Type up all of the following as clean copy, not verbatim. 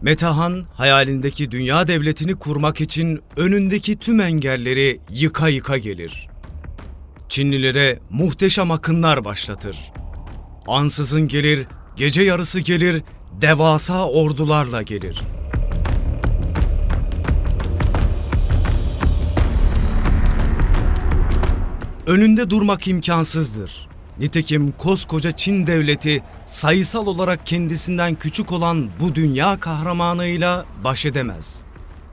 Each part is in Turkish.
Metehan, hayalindeki dünya devletini kurmak için önündeki tüm engelleri yıka yıka gelir. Çinlilere muhteşem akınlar başlatır. Ansızın gelir, gece yarısı gelir, devasa ordularla gelir. Önünde durmak imkansızdır. Nitekim koskoca Çin devleti sayısal olarak kendisinden küçük olan bu dünya kahramanıyla baş edemez.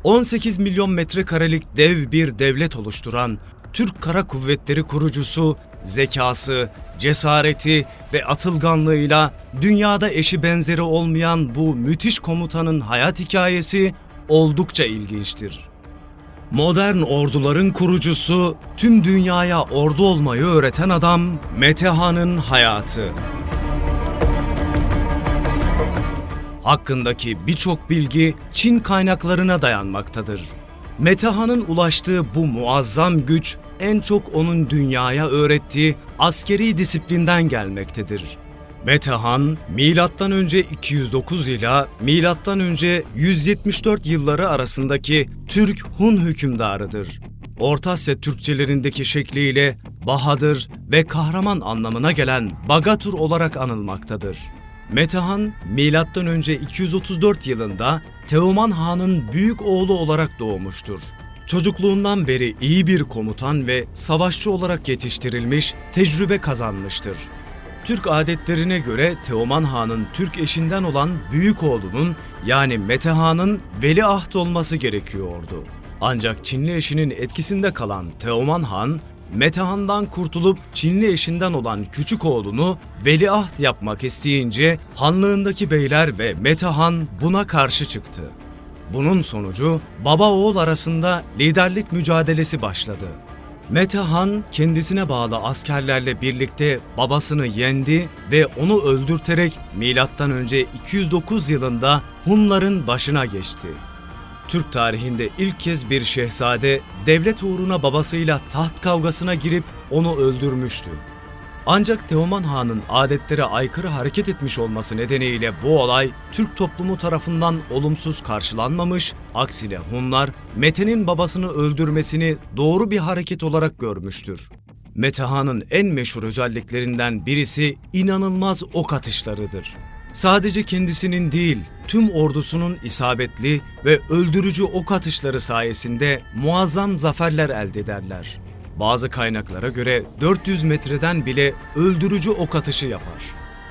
18 milyon metrekarelik dev bir devlet oluşturan Türk Kara Kuvvetleri kurucusu, zekası, cesareti ve atılganlığıyla dünyada eşi benzeri olmayan bu müthiş komutanın hayat hikayesi oldukça ilginçtir. Modern orduların kurucusu, tüm dünyaya ordu olmayı öğreten adam Metehan'ın hayatı. Hakkındaki birçok bilgi Çin kaynaklarına dayanmaktadır. Metehan'ın ulaştığı bu muazzam güç en çok onun dünyaya öğrettiği askeri disiplinden gelmektedir. Metehan, M.Ö. 209 ile M.Ö. 174 yılları arasındaki Türk-Hun hükümdarıdır. Orta Asya Türkçelerindeki şekliyle Bahadır ve kahraman anlamına gelen Bagatur olarak anılmaktadır. Metehan, M.Ö. 234 yılında Teoman Han'ın büyük oğlu olarak doğmuştur. Çocukluğundan beri iyi bir komutan ve savaşçı olarak yetiştirilmiş, tecrübe kazanmıştır. Türk adetlerine göre Teoman Han'ın Türk eşinden olan büyük oğlunun yani Metehan'ın veliaht olması gerekiyordu. Ancak Çinli eşinin etkisinde kalan Teoman Han, Metehan'dan kurtulup Çinli eşinden olan küçük oğlunu veliaht yapmak isteyince hanlığındaki beyler ve Metehan buna karşı çıktı. Bunun sonucu baba oğul arasında liderlik mücadelesi başladı. Metehan kendisine bağlı askerlerle birlikte babasını yendi ve onu öldürterek M.Ö. 209 yılında Hunların başına geçti. Türk tarihinde ilk kez bir şehzade devlet uğruna babasıyla taht kavgasına girip onu öldürmüştü. Ancak Teoman Han'ın adetlere aykırı hareket etmiş olması nedeniyle bu olay Türk toplumu tarafından olumsuz karşılanmamış, aksine Hunlar Mete'nin babasını öldürmesini doğru bir hareket olarak görmüştür. Metehan'ın en meşhur özelliklerinden birisi inanılmaz ok atışlarıdır. Sadece kendisinin değil, tüm ordusunun isabetli ve öldürücü ok atışları sayesinde muazzam zaferler elde ederler. Bazı kaynaklara göre 400 metreden bile öldürücü ok atışı yapar.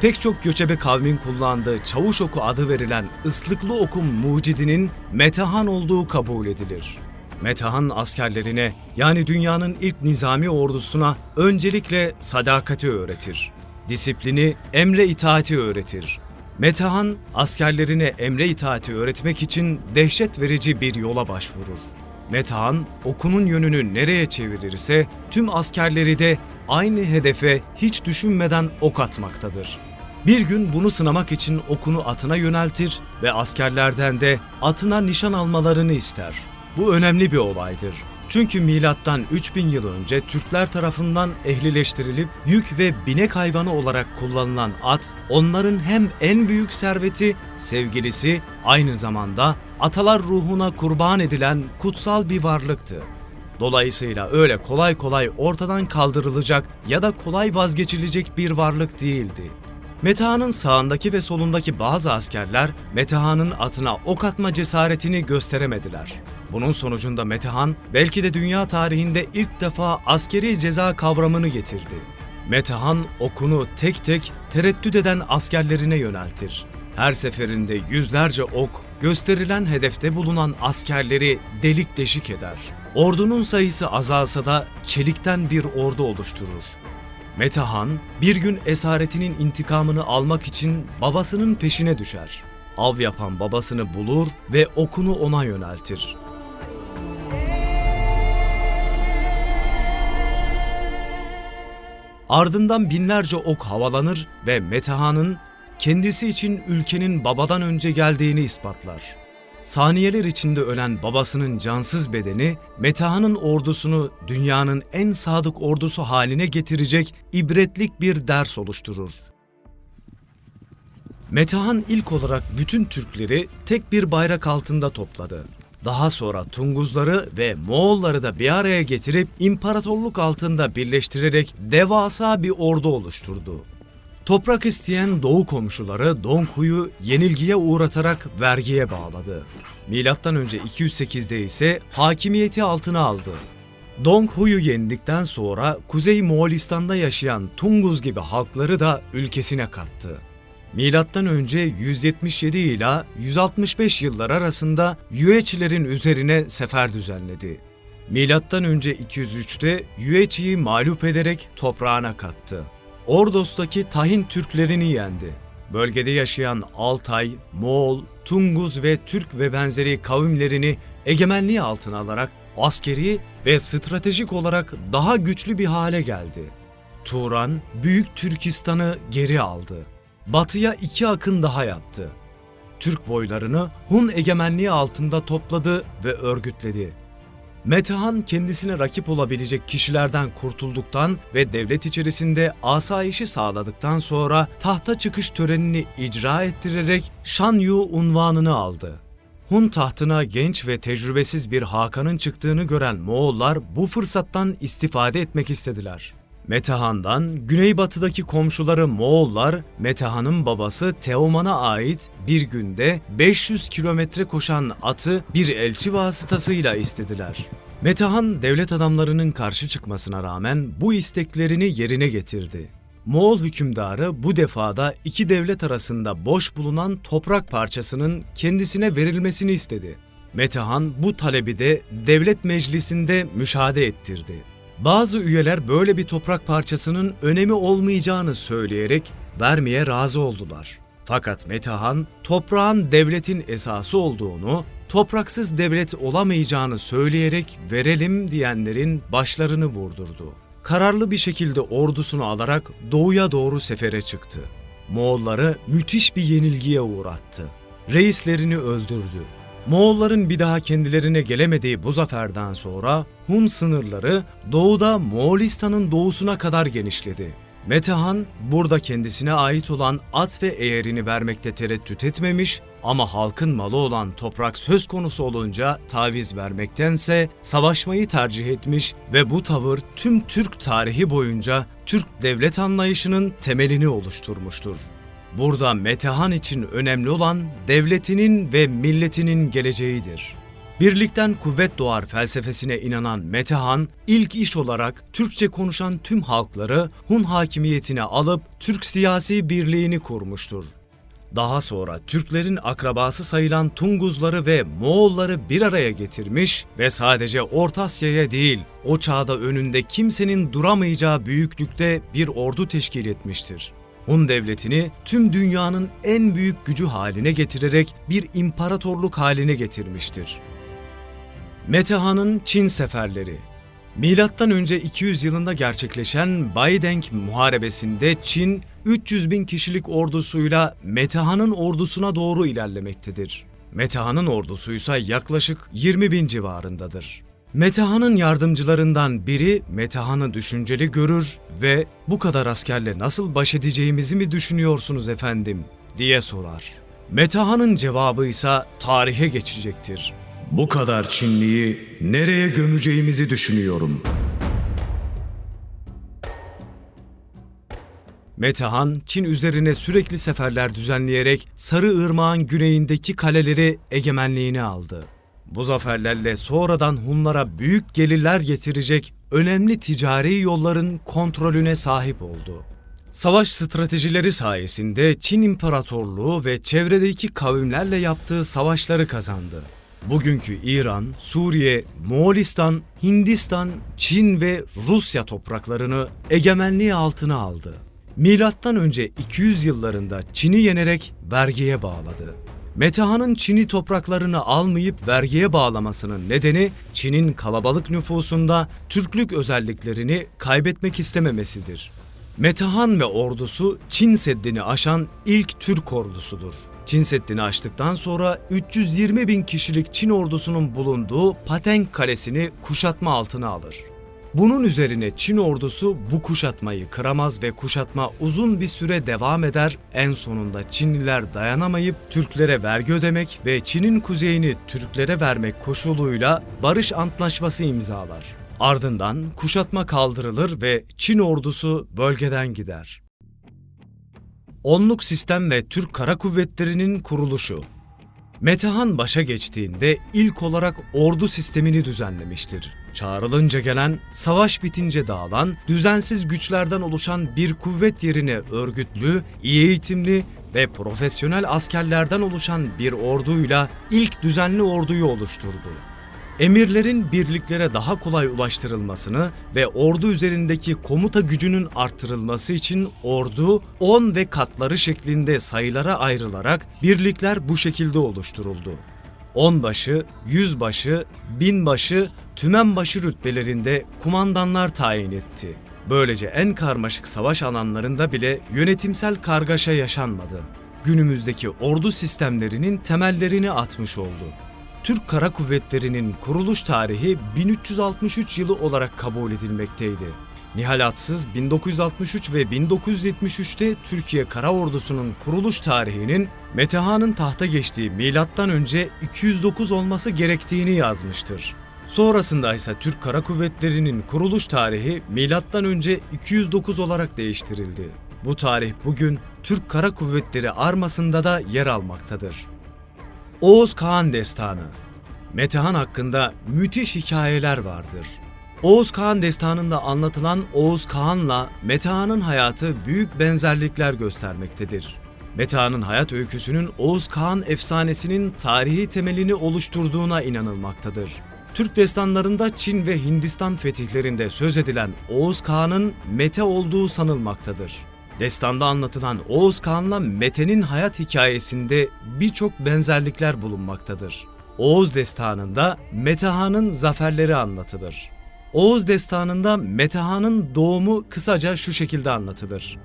Pek çok göçebe kavmin kullandığı çavuş oku adı verilen ıslıklı okun mucidinin Metehan olduğu kabul edilir. Metehan askerlerine yani dünyanın ilk nizami ordusuna öncelikle sadakati öğretir. Disiplini, emre itaati öğretir. Metehan askerlerine emre itaati öğretmek için dehşet verici bir yola başvurur. Metehan, okunun yönünü nereye çevirirse tüm askerleri de aynı hedefe hiç düşünmeden ok atmaktadır. Bir gün bunu sınamak için okunu atına yöneltir ve askerlerden de atına nişan almalarını ister. Bu önemli bir olaydır. Çünkü milattan 3000 yıl önce Türkler tarafından ehlileştirilip yük ve binek hayvanı olarak kullanılan at, onların hem en büyük serveti, sevgilisi, aynı zamanda atalar ruhuna kurban edilen kutsal bir varlıktı. Dolayısıyla öyle kolay kolay ortadan kaldırılacak ya da kolay vazgeçilecek bir varlık değildi. Metehan'ın sağındaki ve solundaki bazı askerler Metehan'ın atına ok atma cesaretini gösteremediler. Bunun sonucunda Metehan belki de dünya tarihinde ilk defa askeri ceza kavramını getirdi. Metehan okunu tek tek tereddüt eden askerlerine yöneltir. Her seferinde yüzlerce ok gösterilen hedefte bulunan askerleri delik deşik eder. Ordunun sayısı azalsa da çelikten bir ordu oluşturur. Metehan bir gün esaretinin intikamını almak için babasının peşine düşer. Av yapan babasını bulur ve okunu ona yöneltir. Ardından binlerce ok havalanır ve Metehan'ın kendisi için ülkenin babadan önce geldiğini ispatlar. Saniyeler içinde ölen babasının cansız bedeni, Metehan'ın ordusunu dünyanın en sadık ordusu haline getirecek ibretlik bir ders oluşturur. Metehan ilk olarak bütün Türkleri tek bir bayrak altında topladı. Daha sonra Tunguzları ve Moğolları da bir araya getirip imparatorluk altında birleştirerek devasa bir ordu oluşturdu. Toprak isteyen doğu komşuları Donghu'yu yenilgiye uğratarak vergiye bağladı. Milattan önce 208'de ise hakimiyeti altına aldı. Donghu'yu yendikten sonra Kuzey Moğolistan'da yaşayan Tunguz gibi halkları da ülkesine kattı. Milattan önce 177 ila 165 yıllar arasında Yueçilerin üzerine sefer düzenledi. Milattan önce 203'te Yueçi'yi mağlup ederek toprağına kattı. Ordos'taki Tahin Türklerini yendi. Bölgede yaşayan Altay, Moğol, Tunguz ve Türk ve benzeri kavimlerini egemenliği altına alarak askeri ve stratejik olarak daha güçlü bir hale geldi. Turan, Büyük Türkistan'ı geri aldı. Batıya 2 akın daha yaptı. Türk boylarını Hun egemenliği altında topladı ve örgütledi. Metehan kendisine rakip olabilecek kişilerden kurtulduktan ve devlet içerisinde asayişi sağladıktan sonra tahta çıkış törenini icra ettirerek Shanyu unvanını aldı. Hun tahtına genç ve tecrübesiz bir Hakan'ın çıktığını gören Moğollar bu fırsattan istifade etmek istediler. Metehan'dan güneybatıdaki komşuları Moğollar, Metehan'ın babası Teoman'a ait bir günde 500 kilometre koşan atı bir elçi vasıtasıyla istediler. Metehan, devlet adamlarının karşı çıkmasına rağmen bu isteklerini yerine getirdi. Moğol hükümdarı bu defada iki devlet arasında boş bulunan toprak parçasının kendisine verilmesini istedi. Metehan bu talebi de devlet meclisinde müşahede ettirdi. Bazı üyeler böyle bir toprak parçasının önemi olmayacağını söyleyerek vermeye razı oldular. Fakat Metehan, toprağın devletin esası olduğunu, topraksız devlet olamayacağını söyleyerek verelim diyenlerin başlarını vurdurdu. Kararlı bir şekilde ordusunu alarak doğuya doğru sefere çıktı. Moğolları müthiş bir yenilgiye uğrattı. Reislerini öldürdü. Moğolların bir daha kendilerine gelemediği bu zaferden sonra Hun sınırları doğuda Moğolistan'ın doğusuna kadar genişledi. Metehan burada kendisine ait olan at ve eğerini vermekte tereddüt etmemiş ama halkın malı olan toprak söz konusu olunca taviz vermektense savaşmayı tercih etmiş ve bu tavır tüm Türk tarihi boyunca Türk devlet anlayışının temelini oluşturmuştur. Burada Metehan için önemli olan devletinin ve milletinin geleceğidir. Birlikten kuvvet doğar felsefesine inanan Metehan, ilk iş olarak Türkçe konuşan tüm halkları Hun hakimiyetine alıp Türk siyasi birliğini kurmuştur. Daha sonra Türklerin akrabası sayılan Tunguzları ve Moğolları bir araya getirmiş ve sadece Orta Asya'ya değil, o çağda önünde kimsenin duramayacağı büyüklükte bir ordu teşkil etmiştir. Hun devletini tüm dünyanın en büyük gücü haline getirerek bir imparatorluk haline getirmiştir. Metehan'ın Çin seferleri. Milattan önce 200 yılında gerçekleşen Baideng Muharebesi'nde Çin 300 bin kişilik ordusuyla Metehan'ın ordusuna doğru ilerlemektedir. Metehan'ın ordusu ise yaklaşık 20 bin civarındadır. Metehan'ın yardımcılarından biri Metehan'ı düşünceli görür ve "Bu kadar askerle nasıl baş edeceğimizi mi düşünüyorsunuz efendim?" diye sorar. Metehan'ın cevabı ise tarihe geçecektir. "Bu kadar Çinliyi nereye gömeceğimizi düşünüyorum." Metehan, Çin üzerine sürekli seferler düzenleyerek Sarıırmak'ın güneyindeki kaleleri egemenliğine aldı. Bu zaferlerle sonradan Hunlara büyük gelirler getirecek önemli ticari yolların kontrolüne sahip oldu. Savaş stratejileri sayesinde Çin İmparatorluğu ve çevredeki kavimlerle yaptığı savaşları kazandı. Bugünkü İran, Suriye, Moğolistan, Hindistan, Çin ve Rusya topraklarını egemenliği altına aldı. Milattan önce 200 yıllarında Çin'i yenerek vergiye bağladı. Metehan'ın Çin'i topraklarını almayıp vergiye bağlamasının nedeni Çin'in kalabalık nüfusunda Türklük özelliklerini kaybetmek istememesidir. Metehan ve ordusu Çin Seddi'ni aşan ilk Türk ordusudur. Çin Seddi'ni aştıktan sonra 320 bin kişilik Çin ordusunun bulunduğu Pateng Kalesi'ni kuşatma altına alır. Bunun üzerine Çin ordusu bu kuşatmayı kıramaz ve kuşatma uzun bir süre devam eder. En sonunda Çinliler dayanamayıp Türklere vergi ödemek ve Çin'in kuzeyini Türklere vermek koşuluyla barış antlaşması imzalar. Ardından kuşatma kaldırılır ve Çin ordusu bölgeden gider. Onluk sistem ve Türk Kara Kuvvetleri'nin kuruluşu. Metehan başa geçtiğinde ilk olarak ordu sistemini düzenlemiştir. Çağrılınca gelen, savaş bitince dağılan, düzensiz güçlerden oluşan bir kuvvet yerine örgütlü, iyi eğitimli ve profesyonel askerlerden oluşan bir orduyla ilk düzenli orduyu oluşturdu. Emirlerin birliklere daha kolay ulaştırılmasını ve ordu üzerindeki komuta gücünün arttırılması için ordu 10 ve katları şeklinde sayılara ayrılarak birlikler bu şekilde oluşturuldu. Onbaşı, yüzbaşı, binbaşı, tümenbaşı rütbelerinde kumandanlar tayin etti. Böylece en karmaşık savaş alanlarında bile yönetimsel kargaşa yaşanmadı. Günümüzdeki ordu sistemlerinin temellerini atmış oldu. Türk Kara Kuvvetleri'nin kuruluş tarihi 1363 yılı olarak kabul edilmekteydi. Nihal Atsız 1963 ve 1973'te Türkiye Kara Ordusu'nun kuruluş tarihinin Metehan'ın tahta geçtiği M.Ö. 209 olması gerektiğini yazmıştır. Sonrasında ise Türk Kara Kuvvetleri'nin kuruluş tarihi M.Ö. 209 olarak değiştirildi. Bu tarih bugün Türk Kara Kuvvetleri armasında da yer almaktadır. Oğuz Kağan Destanı. Metehan hakkında müthiş hikayeler vardır. Oğuz Kağan Destanı'nda anlatılan Oğuz Kağan'la Metehan'ın hayatı büyük benzerlikler göstermektedir. Metehan'ın hayat öyküsünün Oğuz Kağan efsanesinin tarihi temelini oluşturduğuna inanılmaktadır. Türk destanlarında Çin ve Hindistan fetihlerinde söz edilen Oğuz Kağan'ın Mete olduğu sanılmaktadır. Destanda anlatılan Oğuz Kağan'la Mete'nin hayat hikayesinde birçok benzerlikler bulunmaktadır. Oğuz Destanı'nda Metehan'ın zaferleri anlatılır. Oğuz Destanı'nda Metehan'ın doğumu kısaca şu şekilde anlatılır.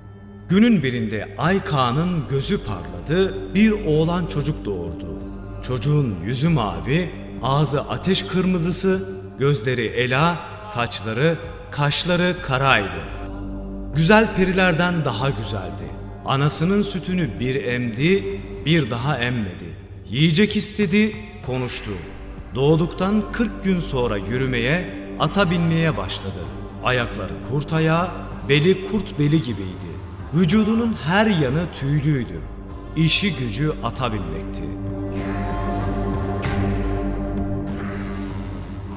Günün birinde Ay Kağan'ın gözü parladı, bir oğlan çocuk doğurdu. Çocuğun yüzü mavi, ağzı ateş kırmızısı, gözleri ela, saçları, kaşları karaydı. Güzel perilerden daha güzeldi. Anasının sütünü bir emdi, bir daha emmedi. Yiyecek istedi, konuştu. Doğduktan 40 gün sonra yürümeye, ata binmeye başladı. Ayakları kurt ayağı, beli kurt beli gibiydi. Vücudunun her yanı tüylüydü. İşi gücü ata binmekti.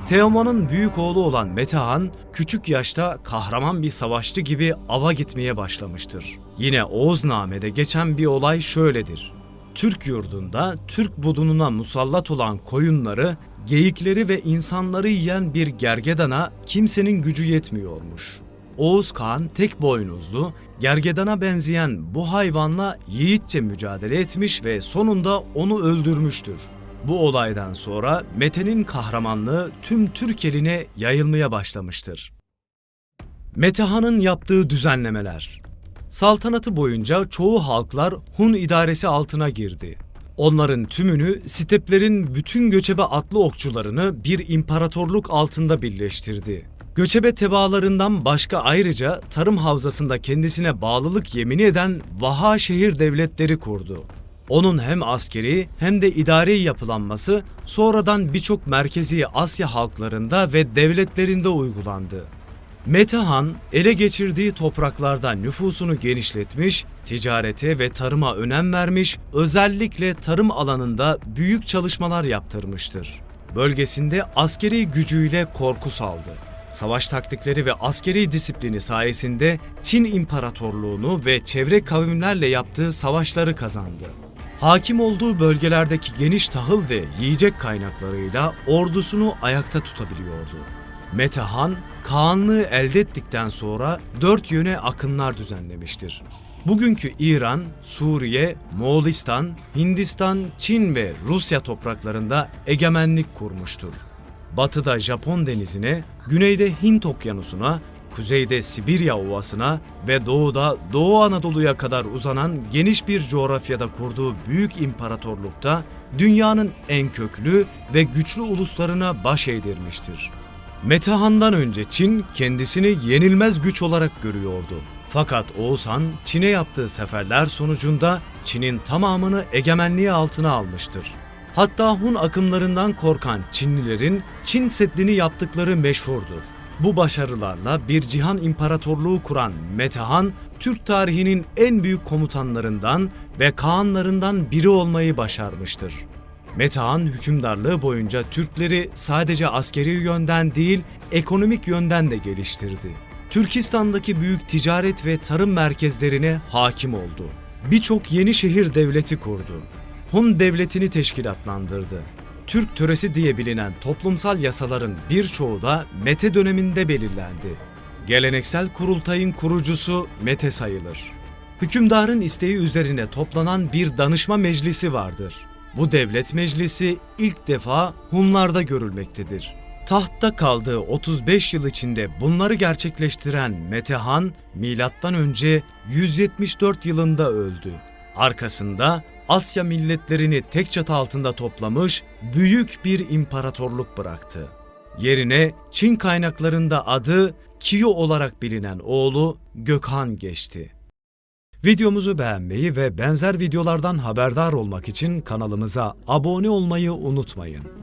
Teoman'ın büyük oğlu olan Metehan, küçük yaşta kahraman bir savaşçı gibi ava gitmeye başlamıştır. Yine Oğuzname'de geçen bir olay şöyledir. Türk yurdunda Türk budununa musallat olan koyunları, geyikleri ve insanları yiyen bir gergedana kimsenin gücü yetmiyormuş. Oğuz Kağan tek boynuzlu, gergedana benzeyen bu hayvanla yiğitçe mücadele etmiş ve sonunda onu öldürmüştür. Bu olaydan sonra Mete'nin kahramanlığı tüm Türk eline yayılmaya başlamıştır. Metehan'ın yaptığı düzenlemeler. Saltanatı boyunca çoğu halklar Hun idaresi altına girdi. Onların tümünü steplerin bütün göçebe atlı okçularını bir imparatorluk altında birleştirdi. Göçebe tebaalarından başka ayrıca tarım havzasında kendisine bağlılık yemini eden vaha şehir devletleri kurdu. Onun hem askeri hem de idari yapılanması sonradan birçok Merkezi Asya halklarında ve devletlerinde uygulandı. Metehan, ele geçirdiği topraklarda nüfusunu genişletmiş, ticarete ve tarıma önem vermiş, özellikle tarım alanında büyük çalışmalar yaptırmıştır. Bölgesinde askeri gücüyle korku saldı. Savaş taktikleri ve askeri disiplini sayesinde Çin İmparatorluğunu ve çevre kavimlerle yaptığı savaşları kazandı. Hakim olduğu bölgelerdeki geniş tahıl ve yiyecek kaynaklarıyla ordusunu ayakta tutabiliyordu. Metehan, Kağanlığı elde ettikten sonra 4 yöne akınlar düzenlemiştir. Bugünkü İran, Suriye, Moğolistan, Hindistan, Çin ve Rusya topraklarında egemenlik kurmuştur. Batıda Japon denizine, güneyde Hint okyanusuna, kuzeyde Sibirya ovasına ve doğuda Doğu Anadolu'ya kadar uzanan geniş bir coğrafyada kurduğu büyük imparatorlukta dünyanın en köklü ve güçlü uluslarına baş eğdirmiştir. Metehan'dan önce Çin kendisini yenilmez güç olarak görüyordu. Fakat Oğuz Han, Çin'e yaptığı seferler sonucunda Çin'in tamamını egemenliği altına almıştır. Hatta Hun akımlarından korkan Çinlilerin Çin Seddi'ni yaptıkları meşhurdur. Bu başarılarla bir cihan imparatorluğu kuran Metehan, Türk tarihinin en büyük komutanlarından ve kağanlarından biri olmayı başarmıştır. Metehan hükümdarlığı boyunca Türkleri sadece askeri yönden değil, ekonomik yönden de geliştirdi. Türkistan'daki büyük ticaret ve tarım merkezlerine hakim oldu. Birçok yeni şehir devleti kurdu. Hun devletini teşkilatlandırdı. Türk töresi diye bilinen toplumsal yasaların birçoğu da Mete döneminde belirlendi. Geleneksel kurultayın kurucusu Mete sayılır. Hükümdarın isteği üzerine toplanan bir danışma meclisi vardır. Bu devlet meclisi ilk defa Hunlarda görülmektedir. Tahtta kaldığı 35 yıl içinde bunları gerçekleştiren Metehan, M.Ö. 174 yılında öldü. Arkasında Asya milletlerini tek çatı altında toplamış büyük bir imparatorluk bıraktı. Yerine Çin kaynaklarında adı Kiyo olarak bilinen oğlu Gökhan geçti. Videomuzu beğenmeyi ve benzer videolardan haberdar olmak için kanalımıza abone olmayı unutmayın.